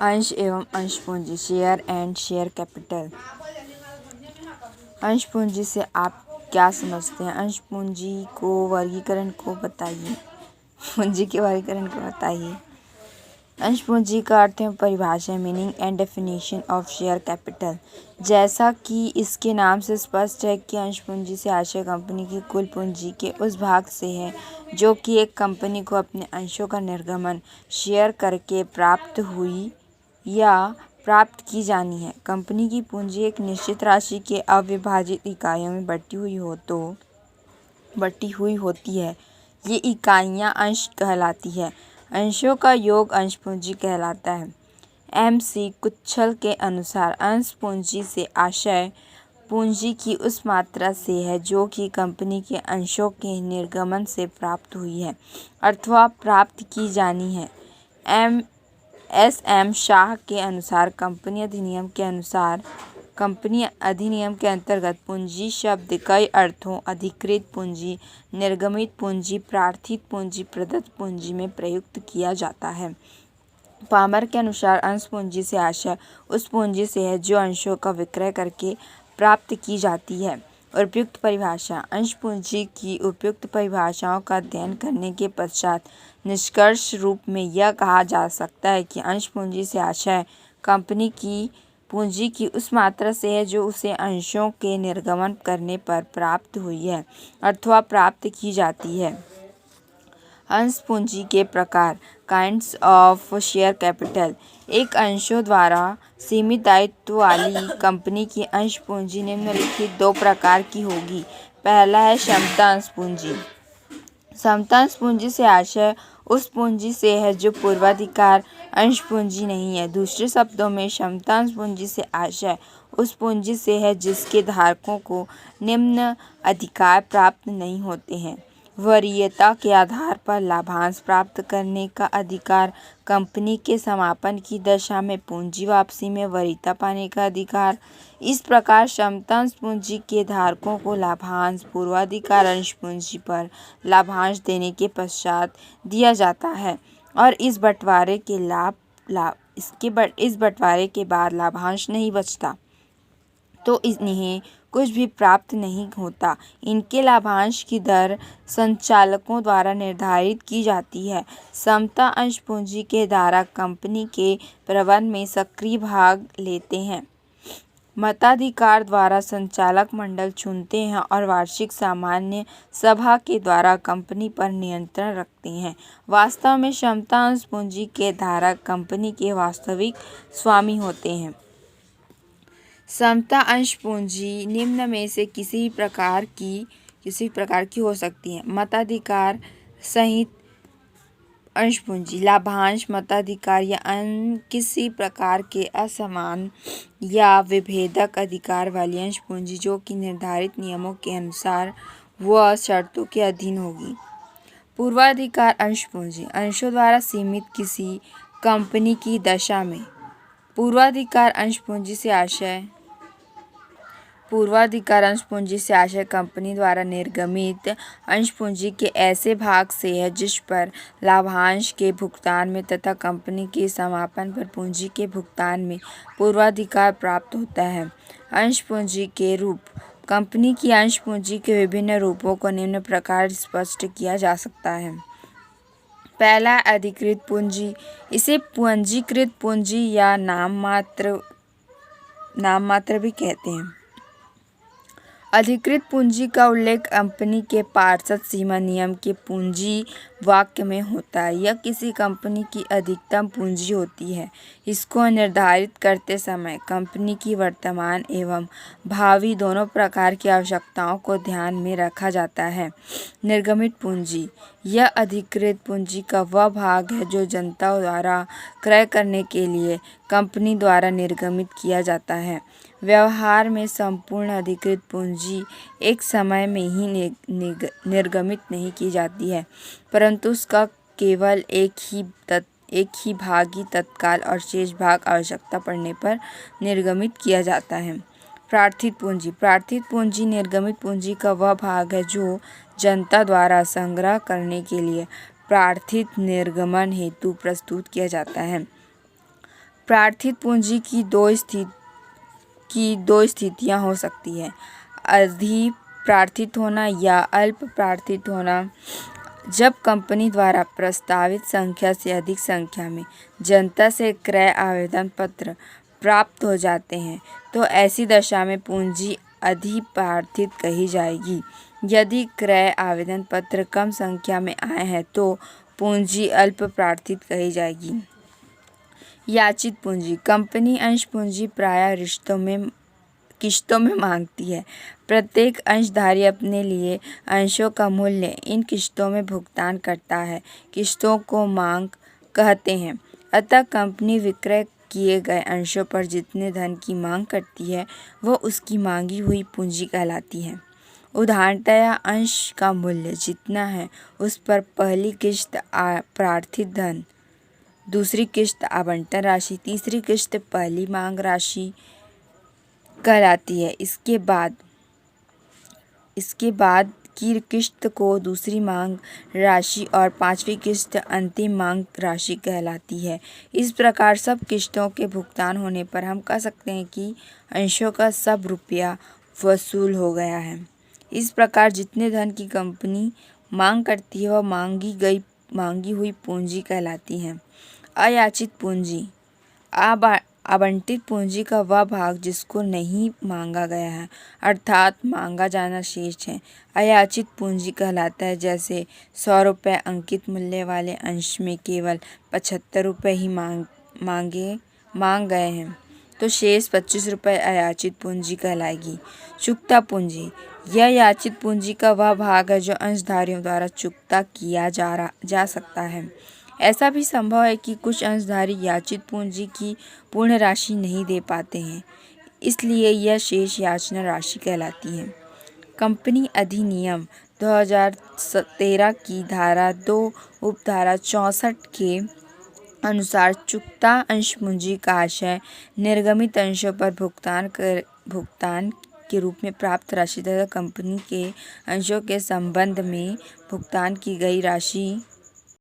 अंश एवं अंश पूंजी, शेयर एंड शेयर कैपिटल। अंश पूंजी से आप क्या समझते हैं? अंश पूंजी को वर्गीकरण को बताइए। पूंजी के वर्गीकरण को बताइए। अंश पूंजी का अर्थ है परिभाषा, meaning and definition of share capital. जैसा कि इसके नाम से स्पष्ट है कि अंश पूंजी से आशय कंपनी की कुल पूंजी के उस भाग से है जो कि एक कंपनी को अपने अंशों का निर्गमन शेयर करके प्राप्त हुई या प्राप्त की जानी है। कंपनी की पूंजी एक निश्चित राशि के अविभाजित इकाइयों में बटी हुई होती है। ये इकाइयाँ अंश कहलाती है। अंशों का योग अंश पूंजी कहलाता है। MC कुच्छल के अनुसार अंश पूंजी से आशय पूंजी की उस मात्रा से है जो कि कंपनी के अंशों के निर्गमन से प्राप्त हुई है अथवा प्राप्त की जानी है। SM शाह के अनुसार कंपनी अधिनियम के अंतर्गत पूंजी शब्द कई अर्थों अधिकृत पूंजी, निर्गमित पूंजी, प्रार्थित पूंजी, प्रदत्त पूंजी में प्रयुक्त किया जाता है। पामर के अनुसार अंश पूंजी से आशय उस पूंजी से है जो अंशों का विक्रय करके प्राप्त की जाती है। उपयुक्त परिभाषा। अंश पूंजी की उपयुक्त परिभाषाओं का अध्ययन करने के पश्चात निष्कर्ष रूप में यह कहा जा सकता है कि अंश पूंजी से आशय कंपनी की पूंजी की उस मात्रा से है जो उसे अंशों के निर्गमन करने पर प्राप्त हुई है अथवा प्राप्त की जाती है। अंश पूंजी के प्रकार। Kinds of share capital. एक अंशों द्वारा सीमित दायित्व वाली कंपनी की अंश पूंजी निम्नलिखित दो प्रकार की होगी। पहला है समता अंश पूंजी। समता अंश पूंजी से आशय उस पूंजी से है जो पूर्वाधिकार अंश पूंजी नहीं है। दूसरे शब्दों में समता अंश पूंजी से आशय उस पूंजी से है जिसके धारकों को निम्न अधिकार प्राप्त नहीं होते हैं। वरीयता के आधार पर लाभांश प्राप्त करने का अधिकार, कंपनी के समापन की दशा में पूंजी वापसी में वरीयता पाने का अधिकार। इस प्रकार समता अंश पूंजी के धारकों को लाभांश पूर्वाधिकार अंश पूंजी पर लाभांश देने के पश्चात दिया जाता है और इस बंटवारे के बाद लाभांश नहीं बचता तो इन्हें कुछ भी प्राप्त नहीं होता। इनके लाभांश की दर संचालकों द्वारा निर्धारित की जाती है। समता अंश पूंजी के धारक कंपनी के प्रबंधन में सक्रिय भाग लेते हैं। मताधिकार द्वारा संचालक मंडल चुनते हैं और वार्षिक सामान्य सभा के द्वारा कंपनी पर नियंत्रण रखते हैं। वास्तव में समता अंश पूंजी के धारक कंपनी के वास्तविक स्वामी होते हैं। समता अंश पूंजी निम्न में से किसी प्रकार की हो सकती है। मताधिकार सहित अंश पूंजी, लाभांश, मताधिकार या अन्य किसी प्रकार के असमान या विभेदक अधिकार वाली अंश पूंजी जो कि निर्धारित नियमों के अनुसार व शर्तों के अधीन होगी। पूर्वाधिकार अंश पूंजी, अंशों द्वारा सीमित किसी कंपनी की दशा में। पूर्वाधिकार अंश पूंजी से आशय कंपनी द्वारा निर्गमित अंश पूंजी के ऐसे भाग से है जिस पर लाभांश के भुगतान में तथा कंपनी के समापन पर पूंजी के भुगतान में पूर्वाधिकार प्राप्त होता है। अंश पूंजी के रूप। कंपनी की अंश पूंजी के विभिन्न रूपों को निम्न प्रकार स्पष्ट किया जा सकता है। पहला, अधिकृत पूंजी। इसे पंजीकृत पूंजी या नाम मात्र भी कहते हैं। अधिकृत पूंजी का उल्लेख कंपनी के पार्षद सीमा नियम के पूंजी वाक्य में होता है। यह किसी कंपनी की अधिकतम पूंजी होती है। इसको निर्धारित करते समय कंपनी की वर्तमान एवं भावी दोनों प्रकार की आवश्यकताओं को ध्यान में रखा जाता है। निर्गमित पूंजी। यह अधिकृत पूंजी का वह भाग है जो जनता द्वारा क्रय करने के लिए कंपनी द्वारा निर्गमित किया जाता है। व्यवहार में संपूर्ण अधिकृत पूंजी एक समय में ही निर्गमित नहीं की जाती है, परंतु उसका केवल एक ही भाग ही तत्काल और शेष भाग आवश्यकता पड़ने पर निर्गमित किया जाता है। प्रार्थित पूंजी। प्रार्थित पूंजी निर्गमित पूंजी का वह भाग है जो जनता द्वारा संग्रह करने के लिए प्रार्थित निर्गमन हेतु प्रस्तुत किया जाता है। प्रार्थित पूंजी की दो स्थितियां हो सकती है, अधि प्रार्थित होना या अल्प प्रार्थित होना। जब कंपनी द्वारा प्रस्तावित संख्या से अधिक संख्या में जनता से क्रय आवेदन पत्र प्राप्त हो जाते हैं तो ऐसी दशा में पूंजी अधिप्रार्थित कही जाएगी। यदि क्रय आवेदन पत्र कम संख्या में आए हैं तो पूंजी अल्प प्रार्थित कही जाएगी। याचित पूंजी। कंपनी अंश पूंजी प्रायः किश्तों में मांगती है। प्रत्येक अंशधारी अपने लिए अंशों का मूल्य इन किश्तों में भुगतान करता है। किश्तों को मांग कहते हैं। अतः कंपनी विक्रय किए गए अंशों पर जितने धन की मांग करती है वह उसकी मांगी हुई पूंजी कहलाती है। उदाहरणतया अंश का मूल्य जितना है उस पर पहली किश्त प्रार्थित धन, दूसरी किश्त आवंटन राशि, तीसरी किश्त पहली मांग राशि कहलाती है। इसके बाद की किश्त को दूसरी मांग राशि और पांचवी किश्त अंतिम मांग राशि कहलाती है। इस प्रकार सब किश्तों के भुगतान होने पर हम कह सकते हैं कि अंशों का सब रुपया वसूल हो गया है। इस प्रकार जितने धन की कंपनी मांग करती है वह मांगी हुई पूंजी कहलाती है। अयाचित पूंजी। आवंटित पूंजी का वह भाग जिसको नहीं मांगा गया है अर्थात मांगा जाना शेष है अयाचित पूंजी कहलाता है। जैसे 100 रुपये अंकित मूल्य वाले अंश में केवल 75 रुपये ही मांग गए हैं तो शेष 25 रुपये अयाचित पूंजी कहलाएगी। चुकता पूंजी। यह याचित पूंजी का वह भाग है जो अंशधारियों द्वारा चुकता किया जा सकता है। ऐसा भी संभव है कि कुछ अंशधारी याचित पूंजी की पूर्ण राशि नहीं दे पाते हैं, इसलिए यह शेष याचना राशि कहलाती है। कंपनी अधिनियम 2013 की धारा 2 उपधारा 64 के अनुसार चुकता अंश पूंजी का आशय निर्गमित अंशों पर भुगतान के रूप में प्राप्त राशि तथा कंपनी के अंशों के संबंध में भुगतान की गई राशि